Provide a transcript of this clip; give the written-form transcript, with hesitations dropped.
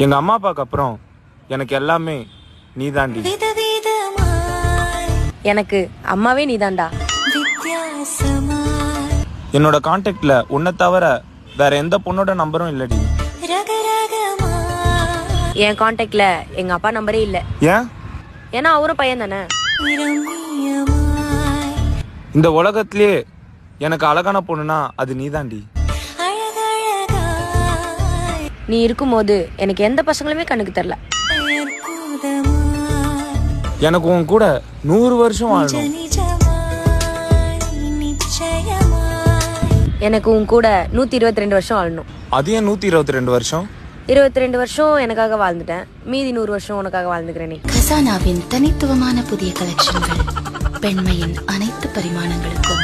எங்கள் அம்மா அப்பாவுக்கு அப்புறம் எனக்கு எல்லாமே நீ தாண்டி. எனக்கு அம்மாவே நீதான்டா. என்னோட கான்டாக்ட்ல உன்னை தவிர வேற எந்த பொண்ணோட நம்பரும் இல்லடி. என் கான்டாக்ட்ல எங்க அப்பா நம்பரே இல்ல. ஏன்? ஏன்னா அவரும் பையன் தானே. இந்த உலகத்திலே எனக்கு அழகான பொண்ணுனா அது நீ தாண்டி. நீ இருக்கும்போது எனக்கு எந்த பசங்களுமே கண்ணுக்கு தெரியல. எனக்கு உன் கூட 100 வருஷம் வாழணும். எனக்கு உன் கூட 122 வருஷம் வாழணும். அது ஏன் 122 வருஷம்? 22 வருஷம் எனக்காக வாழ்ந்துட்டேன், மீதி 100 வருஷம் உனக்காக வாழ்ந்துக்கிறேனே. கசானாவின் தனித்துவமான புதிய கலெக்ஷன்கள் பெண்மையின் அனைத்து பரிமாணங்களுக்கும்